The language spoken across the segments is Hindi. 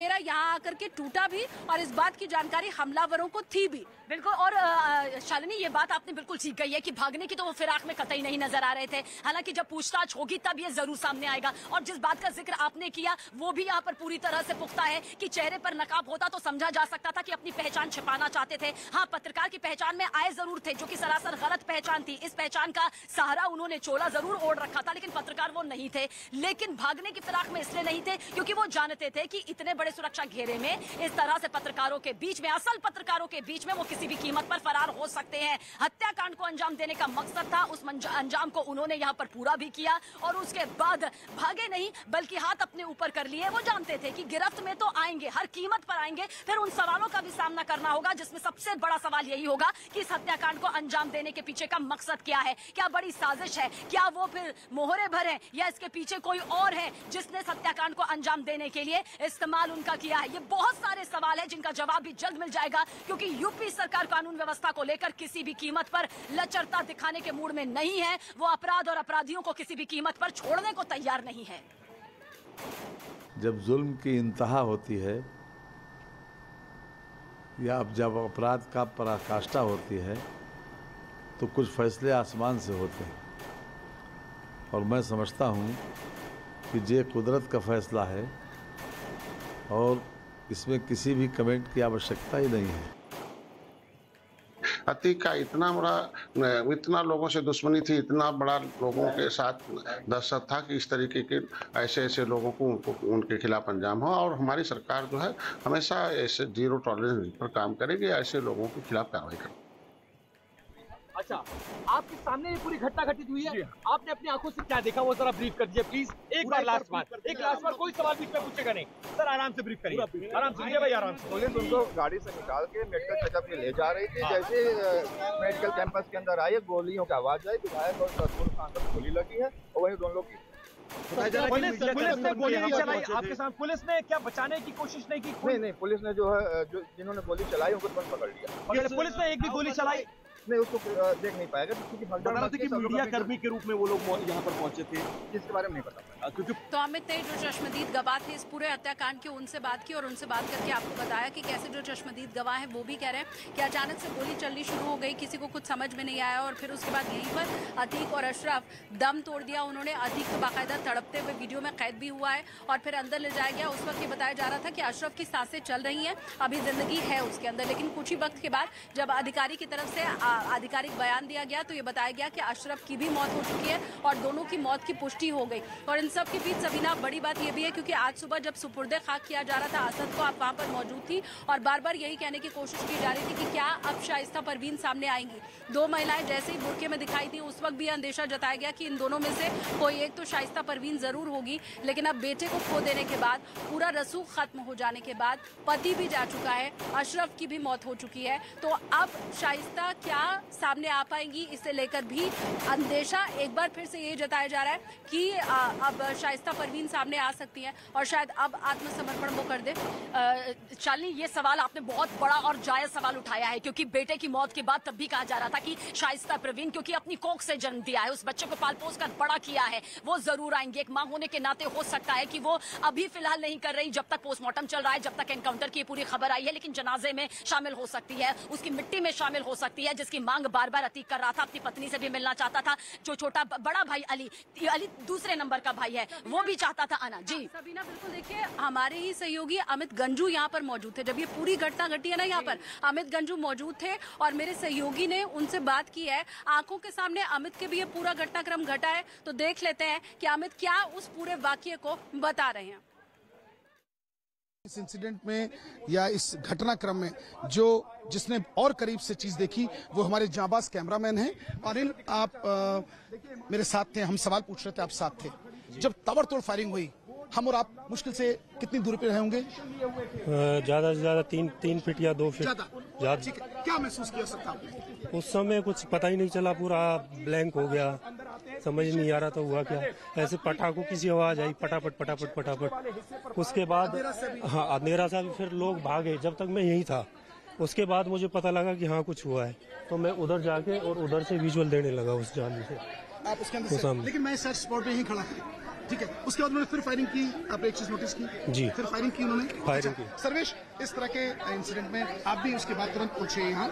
मेरा यहाँ आकर के टूटा भी और इस बात की जानकारी हमलावरों को थी भी। बिल्कुल। और शालिनी, ये बात आपने बिल्कुल ठीक कही है कि भागने की तो वो फिराक में कतई नहीं नजर आ रहे थे। हालांकि जब पूछताछ होगी तब ये जरूर सामने आएगा। और जिस बात का जिक्र आपने किया वो भी यहाँ पर पूरी तरह से पुख्ता है कि चेहरे पर नकाब होता तो समझा जा सकता था कि अपनी पहचान छिपाना चाहते थे। हाँ, पत्रकार की पहचान में आए जरूर थे, जो कि सरासर गलत पहचान थी। इस पहचान का सहारा उन्होंने चोला जरूर ओढ़ रखा था, लेकिन पत्रकार वो नहीं थे। लेकिन भागने की फिराक में इसलिए नहीं थे क्योंकि वो जानते थे कि इतने बड़े सुरक्षा घेरे में इस तरह से पत्रकारों के बीच में, असल पत्रकारों के बीच में वो किसी भी कीमत पर फरार हो सकते हैं। हत्याकांड को अंजाम देने का मकसद था, उस अंजाम को उन्होंने यहाँ पर पूरा भी किया और उसके बाद भागे नहीं बल्कि हाथ अपने ऊपर कर लिए। वो जानते थे कि गिरफ्त में तो आएंगे, हर कीमत पर आएंगे, फिर उन सवालों का भी सामना करना होगा जिसमें सबसे बड़ा सवाल यही होगा कि इस हत्याकांड को अंजाम देने के पीछे का मकसद क्या है, क्या बड़ी साजिश है, क्या वो फिर मोहरे भर है या इसके पीछे कोई और है जिसने हत्याकांड को अंजाम देने के लिए इस्तेमाल उनका किया है। ये बहुत सारे सवाल हैं जिनका जवाब भी जल्द मिल जाएगा, क्योंकि यूपी सरकार कानून व्यवस्था को लेकर किसी भी कीमत पर लचरता दिखाने के मूड में नहीं है। वो अपराध और अपराधियों को किसी भी कीमत पर छोड़ने को तैयार नहीं है। जब जुल्म की इंतहा होती है या जब अपराध का पराकाष्ठा होती है तो कुछ फैसले आसमान से होते हैं, और मैं समझता हूँ कि ये कुदरत का फैसला है और इसमें किसी भी कमेंट की आवश्यकता ही नहीं है। अतीक का इतना लोगों से दुश्मनी थी, इतना बड़ा लोगों के साथ दहशत था कि इस तरीके के ऐसे लोगों को उनके खिलाफ अंजाम हो। और हमारी सरकार जो है हमेशा ऐसे जीरो टॉलरेंस पर काम करेगी, ऐसे लोगों के खिलाफ कार्रवाई करेगी। अच्छा, आपके सामने ये पूरी घटना घटित हुई है, आपने अपनी आंखों से क्या देखा वो जरा ब्रीफ कर दीजिए प्लीज। एक लास्ट बार कोई सवाल बीच में पूछेगा नहीं सर, आराम से ब्रीफ करिए, आराम से भाई, आराम से। पुलिस उनको गाड़ी से निकाल के मेडिकल चेकअप के ले जा रही थी। जैसे मेडिकल कैंपस के अंदर आए, गोलियों की आवाज आई, विधायक और ससुर खान पर गोली लगी है और वही दोनों लोग की पुलिस ने गोली नहीं चलाई आपके साथ, पुलिस ने क्या बचाने की कोशिश नहीं की? नहीं, पुलिस ने जो है जिन्होंने गोली चलाई उनको तुरंत पकड़ लिया। पुलिस ने एक भी गोली चलाई नहीं, उसको देख नहीं पाएगा क्योंकि मीडिया कर्मी के रूप में वो लोग यहाँ पर पहुंचे थे, जिसके बारे में नहीं पता। क्योंकि तो अमित तेज जो चश्मदीद गवाह थे इस पूरे हत्याकांड की, उनसे बात की और उनसे बात करके आपको बताया कि कैसे जो चश्मदीद गवाह है वो भी कह रहे हैं कि अचानक से गोली चलनी शुरू हो गई, किसी को कुछ समझ में नहीं आया और फिर उसके बाद यहीं पर अतीक और अशरफ दम तोड़ दिया उन्होंने। अतीक को बाकायदा तड़पते हुए वीडियो में कैद भी हुआ है और फिर अंदर ले जाया गया। उस वक्त ये बताया जा रहा था कि अशरफ की सांसें चल रही हैं, अभी जिंदगी है उसके अंदर, लेकिन कुछ ही वक्त के बाद जब अधिकारी की तरफ से आधिकारिक बयान दिया गया तो ये बताया गया कि अशरफ की भी मौत हो चुकी है और दोनों की मौत की पुष्टि हो गई। और इन सब के बीच सबीना बड़ी बात ये भी है क्योंकि आज सुबह जब सुपुर्दे खाक किया जा रहा था असद को, आप वहां पर मौजूद थी और बार बार यही कहने की कोशिश की जा रही थी कि क्या अब शाइस्ता परवीन सामने आएंगी। दो महिलाएं जैसे ही बुर्के में दिखाई थी उस वक्त भी अंदेशा जताया गया कि इन दोनों में से कोई एक तो शाइस्ता परवीन जरूर होगी, लेकिन अब बेटे को खो देने के बाद, पूरा रसूख खत्म हो जाने के बाद, पति भी जा चुका है, अशरफ की भी मौत हो चुकी है, तो अब शाइस्ता क्या सामने आ पाएंगी, इसे लेकर भी अंदेशा एक बार फिर से ये जताया जा रहा है कि अब शाइस्ता परवीन सामने आ सकती हैं और शायद अब आत्मसमर्पण वो कर दे। शालिनी, ये सवाल आपने बहुत बड़ा और जायज सवाल उठाया है क्योंकि बेटे की मौत के बाद तब भी कहा जा रहा था कि शाइस्ता परवीन, क्योंकि अपनी कोख से जन्म दिया है, उस बच्चे को पाल पोस कर बड़ा किया है, वो जरूर आएंगे। एक मां होने के नाते हो सकता है कि वो अभी फिलहाल नहीं कर रही, जब तक पोस्टमार्टम चल रहा है, जब तक एनकाउंटर की पूरी खबर आई है, लेकिन जनाजे में शामिल हो सकती है, उसकी मिट्टी में शामिल हो सकती है, जिसकी मांग बार बार अतीक कर रहा था, अपनी पत्नी से भी मिलना चाहता था। जो छोटा बड़ा भाई अली दूसरे नंबर का भाई है, वो भी चाहता था आना। जी सबीना, बिल्कुल देखिए, हमारे ही सहयोगी अमित गंजू यहाँ पर मौजूद थे जब ये पूरी घटना घटी है ना, यहाँ पर अमित गंजू मौजूद थे और मेरे सहयोगी ने उनसे बात की है। आंखों के सामने अमित के भी ये पूरा घटनाक्रम घटा है, तो देख लेते हैं कि अमित क्या उस पूरे वाकये को बता रहे हैं। इस इंसिडेंट में या इस घटनाक्रम में जिसने और करीब से चीज देखी वो हमारे जांबाज कैमरामैन हैं। अनिल, आप मेरे साथ थे, हम सवाल पूछ रहे थे, आप साथ थे जब ताबड़तोड़ फायरिंग हुई। हम और आप मुश्किल से कितनी दूरी पे रहे होंगे? ज्यादा से ज्यादा 3 फीट या 2 फीट ज्यादा। क्या महसूस किया सकता आपने? उस समय कुछ पता ही नहीं चला, पूरा ब्लैंक हो गया, समझ नहीं आ रहा था हुआ क्या। ऐसे पटाखों की सी आवाज आई, पटापट पटापट पटापट। उसके बाद हाँ अंधेरा सा, फिर लोग भागे, जब तक मैं यही था। उसके बाद मुझे पता लगा कि हाँ कुछ हुआ है, तो मैं उधर जाके और उधर से विजुअल देने लगा उस जाली से। आप उसके अंदर, लेकिन मैं सर स्पॉट पे ही खड़ा ठीक है, उसके बाद उन्होंने फिर फायरिंग की, आपने एक चीज नोटिस की जी, फिर फायरिंग की उन्होंने। फायरिंग की। सर्वेश, इस तरह के इंसिडेंट में आप भी उसके बाद तुरंत पहुंचे यहाँ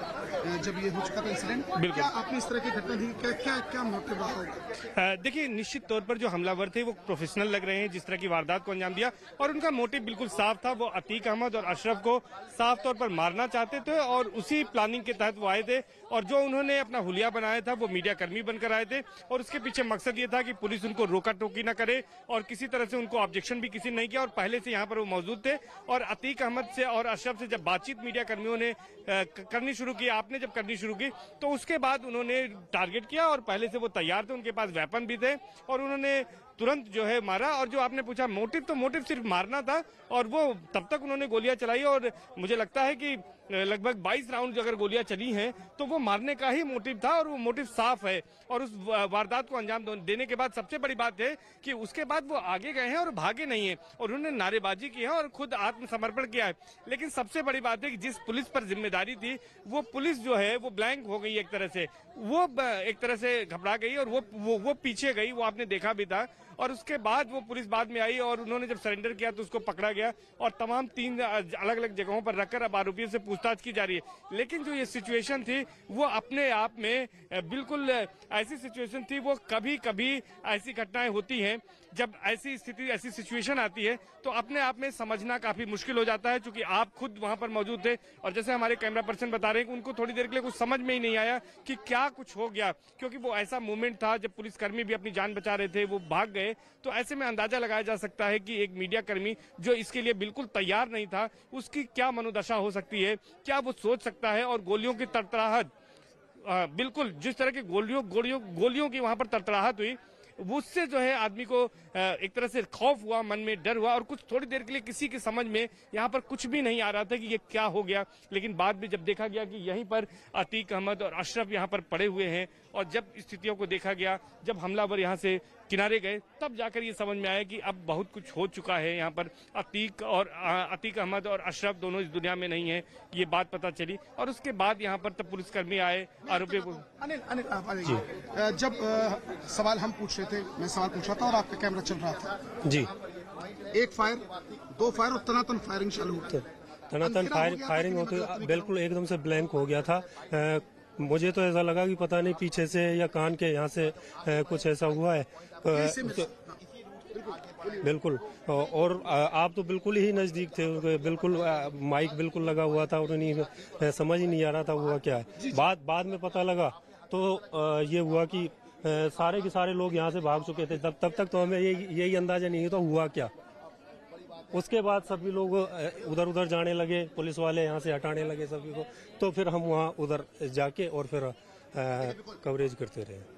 जब ये हो चुका था इंसिडेंट, क्या आपने इस तरह की घटना थी, क्या मोटिव रहा होगा? देखिए, निश्चित तौर पर जो हमलावर थे वो प्रोफेशनल लग रहे हैं जिस तरह की वारदात को अंजाम दिया, और उनका मोटिव बिल्कुल साफ था। वो अतीक अहमद और अशरफ को साफ तौर पर मारना चाहते थे और उसी प्लानिंग के तहत वो आए थे, और जो उन्होंने अपना हुलिया बनाया था वो मीडिया कर्मी बनकर आए थे, और उसके पीछे मकसद ये था कि पुलिस उनको रोका टोकी न करे, और किसी तरह से उनको ऑब्जेक्शन भी किसी ने नहीं किया, और पहले से यहाँ पर वो मौजूद थे। और अतीक अहमद से और अशरफ से जब बातचीत मीडिया कर्मियों ने करनी शुरू की, आपने जब करनी शुरू की, तो उसके बाद उन्होंने टारगेट किया, और पहले से वो तैयार थे, उनके पास वेपन भी थे, और उन्होंने तुरंत जो है मारा। और जो आपने पूछा मोटिव, तो मोटिव सिर्फ मारना था, और वो तब तक उन्होंने गोलियां चलाई, और मुझे लगता है कि लगभग 22 राउंड अगर गोलियां चली हैं तो वो मारने का ही मोटिव था, और वो मोटिव साफ है। और उस वारदात को अंजाम देने के बाद सबसे बड़ी बात है कि उसके बाद वो आगे गए हैं और भागे नहीं है, और उन्होंने नारेबाजी की है और खुद आत्मसमर्पण किया है। लेकिन सबसे बड़ी बात है कि जिस पुलिस पर जिम्मेदारी थी वो पुलिस जो है वो ब्लैंक हो गई एक तरह से, वो एक तरह से घबरा गई, और वो पीछे गई, वो आपने देखा भी था। और उसके बाद वो पुलिस बाद में आई, और उन्होंने जब सरेंडर किया तो उसको पकड़ा गया, और तमाम 3 अलग अलग जगहों पर रखकर अब आरोपियों से पूछताछ की जा रही है। लेकिन जो ये सिचुएशन थी वो अपने आप में बिल्कुल ऐसी सिचुएशन थी, वो कभी कभी ऐसी घटनाएं होती हैं, जब ऐसी स्थिति, ऐसी सिचुएशन आती है तो अपने आप में समझना काफी मुश्किल हो जाता है, क्योंकि आप खुद वहां पर मौजूद थे, और जैसे हमारे कैमरा पर्सन बता रहे हैं कि उनको थोड़ी देर के लिए कुछ समझ में ही नहीं आया कि क्या कुछ हो गया, क्योंकि वो ऐसा मूवमेंट था जब पुलिसकर्मी भी अपनी जान बचा रहे थे, वो भाग गए। तो ऐसे में अंदाजा लगाया जा सकता है कि एक मीडिया कर्मी जो इसके लिए बिल्कुल तैयार नहीं था, उसकी क्या मनोदशा हो सकती है, क्या वो सोच सकता है। और गोलियों की तड़तड़ाहट, बिल्कुल जिस तरह की गोलियों की वहां पर तड़तड़ाहट हुई, उससे जो है आदमी को एक तरह से खौफ हुआ, मन में डर हुआ, और कुछ थोड़ी देर के लिए किसी की समझ में यहाँ पर कुछ भी नहीं आ रहा था कि ये क्या हो गया। लेकिन बाद में जब देखा गया कि यहीं पर अतीक अहमद और अशरफ यहाँ पर पड़े हुए हैं, और जब स्थितियों को देखा गया, जब हमलावर यहाँ से किनारे गए, तब जाकर ये समझ में आया कि अब बहुत कुछ हो चुका है यहाँ पर। अतीक अहमद और अशरफ दोनों इस दुनिया में नहीं है, ये बात पता चली, और उसके बाद यहाँ पर तब पुलिसकर्मी आए, आरोपियों को। अनिल, जब सवाल हम पूछ रहे थे, मैं सवाल पूछ रहा था और आपका कैमरा चल रहा था जी, 1 फायर 2 फायर और तनातन फायरिंग चालू हुई। तनातन फायरिंग होते बिल्कुल एकदम से ब्लैंक हो गया था। मुझे तो ऐसा लगा कि पता नहीं पीछे से या कान के यहाँ से कुछ ऐसा हुआ है। बिल्कुल, और आप तो बिल्कुल ही नजदीक थे, बिल्कुल माइक बिल्कुल लगा हुआ था, और उन्हें समझ ही नहीं आ रहा था हुआ क्या है। बाद में पता लगा तो ये हुआ कि सारे के सारे लोग यहाँ से भाग चुके थे। तब तक तो हमें यही अंदाजा नहीं था हुआ क्या। उसके बाद सभी लोग उधर उधर जाने लगे, पुलिस वाले यहाँ से हटाने लगे सभी को, तो फिर हम वहाँ उधर जाके और फिर कवरेज करते रहे।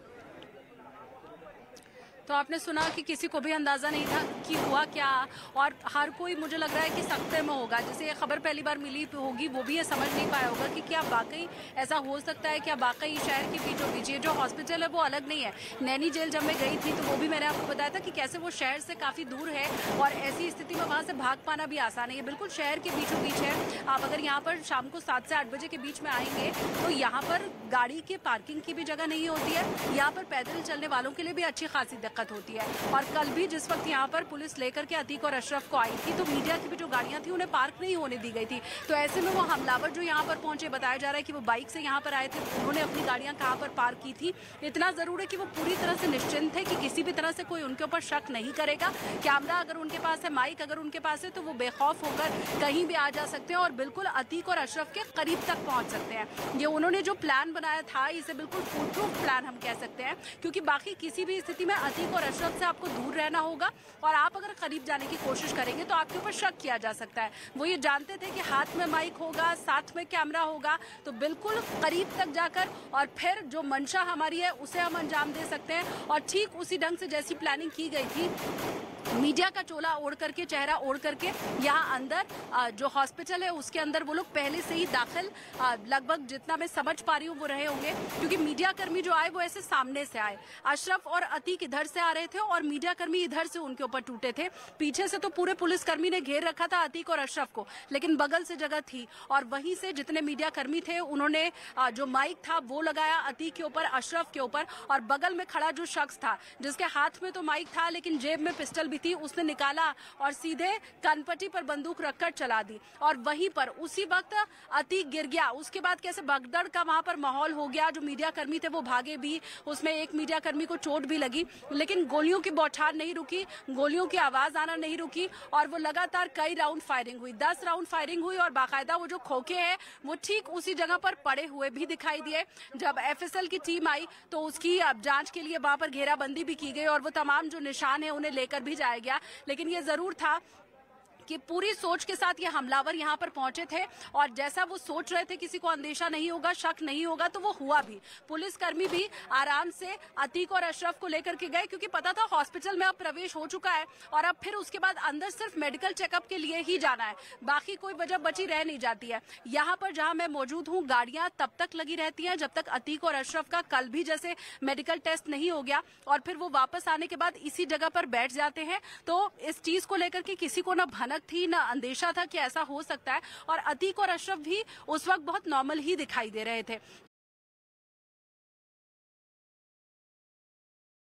तो आपने सुना कि किसी को भी अंदाजा नहीं था कि हुआ क्या, और हर कोई मुझे लग रहा है कि सख्ते में होगा। जैसे ये खबर पहली बार मिली होगी वो भी ये समझ नहीं पाया होगा कि क्या वाकई ऐसा हो सकता है, क्या वाकई शहर के बीचों बीच ये जो हॉस्पिटल है वो अलग नहीं है। नैनी जेल जब मैं गई थी तो वो भी मैंने आपको बताया था कि कैसे वो शहर से काफ़ी दूर है, और ऐसी स्थिति में वहाँ से भाग पाना भी आसान नहीं है। बिल्कुल शहर के बीचों बीच है। आप अगर यहाँ पर शाम को 7 से 8 बजे के बीच में आएंगे तो यहाँ पर गाड़ी के पार्किंग की भी जगह नहीं होती है, यहाँ पर पैदल चलने वालों के लिए भी अच्छी खासी होती है। और कल भी जिस वक्त यहाँ पर पुलिस लेकर के अतीक और अशरफ को आई थी तो मीडिया की भी जो गाड़ियां थी उन्हें पार्क नहीं होने दी गई थी। तो ऐसे में वो हमलावर जो यहाँ पर पहुंचे, बताया जा रहा है कि वो बाइक से यहाँ पर आए थे, उन्होंने अपनी गाड़ियां कहाँ पर पार्क की थी। इतना जरूर है कि वो पूरी तरह से निश्चिंत थे कि किसी भी तरह से कोई उनके ऊपर शक नहीं करेगा। कैमरा अगर उनके पास है, माइक अगर उनके पास है, तो वो बेखौफ होकर कहीं भी आ जा सकते हैं और बिल्कुल अतीक और अशरफ के करीब तक पहुंच सकते हैं। ये उन्होंने जो प्लान बनाया था इसे बिल्कुल फूल प्रूफ प्लान हम कह सकते हैं, क्योंकि बाकी किसी भी स्थिति में अतीक और अशरफ से आपको दूर रहना होगा, और आप अगर करीब जाने की कोशिश करेंगे तो आपके ऊपर शक किया जा सकता है। वो ये जानते थे कि हाथ में माइक होगा, साथ में कैमरा होगा, तो बिल्कुल करीब तक जाकर और फिर जो मंशा हमारी है उसे हम अंजाम दे सकते हैं। और ठीक उसी ढंग से जैसी प्लानिंग की गई थी मीडिया का चोला ओढ़ करके, चेहरा ओढ़ करके यहाँ अंदर जो हॉस्पिटल है उसके अंदर वो लोग पहले से ही दाखिल, लगभग जितना मैं समझ पा रही हूँ वो रहे होंगे, क्योंकि मीडिया कर्मी जो आए वो ऐसे सामने से आए। अशरफ और अतीक इधर से आ रहे थे और मीडिया कर्मी इधर से उनके ऊपर टूटे थे। पीछे से तो पूरे पुलिसकर्मी ने घेर रखा था अतीक और अशरफ को, लेकिन बगल से जगह थी और वहीं से जितने मीडिया कर्मी थे उन्होंने जो माइक था वो लगाया अतीक के ऊपर, अशरफ के ऊपर, और बगल में खड़ा जो शख्स था जिसके हाथ में तो माइक था लेकिन जेब में पिस्टल भी थी, उसने निकाला और सीधे कनपट्टी पर बंदूक रखकर चला दी और वहीं पर उसी वक्त अतीक गिर गया। उसके बाद कैसे भगदड़ का वहां पर माहौल हो गया। जो मीडिया कर्मी थे वो भागे भी, उसमें एक मीडिया कर्मी को चोट भी लगी, लेकिन गोलियों की बौछार नहीं रुकी, गोलियों की आवाज आना नहीं रुकी और वो लगातार कई राउंड फायरिंग हुई, 10 राउंड फायरिंग हुई और बाकायदा वो जो खोखे हैं वो ठीक उसी जगह पर पड़े हुए भी दिखाई दिए। जब एफएसएल की टीम आई तो उसकी अब जांच के लिए वहां पर घेराबंदी भी की गई और वो तमाम जो निशान है उन्हें लेकर भी जाया गया। लेकिन ये जरूर था कि पूरी सोच के साथ ये हमलावर यहाँ पर पहुंचे थे और जैसा वो सोच रहे थे किसी को अंदेशा नहीं होगा, शक नहीं होगा, तो वो हुआ भी। पुलिसकर्मी भी आराम से अतीक और अशरफ को लेकर के गए क्योंकि पता था हॉस्पिटल में अब प्रवेश हो चुका है और अब फिर उसके बाद अंदर सिर्फ मेडिकल चेकअप के लिए ही जाना है, बाकी कोई वजह बची रह नहीं जाती है। यहाँ पर जहां मैं मौजूद हूँ गाड़ियां तब तक लगी रहती हैं जब तक अतीक और अशरफ का कल भी जैसे मेडिकल टेस्ट नहीं हो गया और फिर वो वापस आने के बाद इसी जगह पर बैठ जाते हैं। तो इस चीज को लेकर के किसी को ना भनक थी ना अंदेशा था कि ऐसा हो सकता है और अतीक और अशरफ भी उस वक्त बहुत नॉर्मल ही दिखाई दे रहे थे।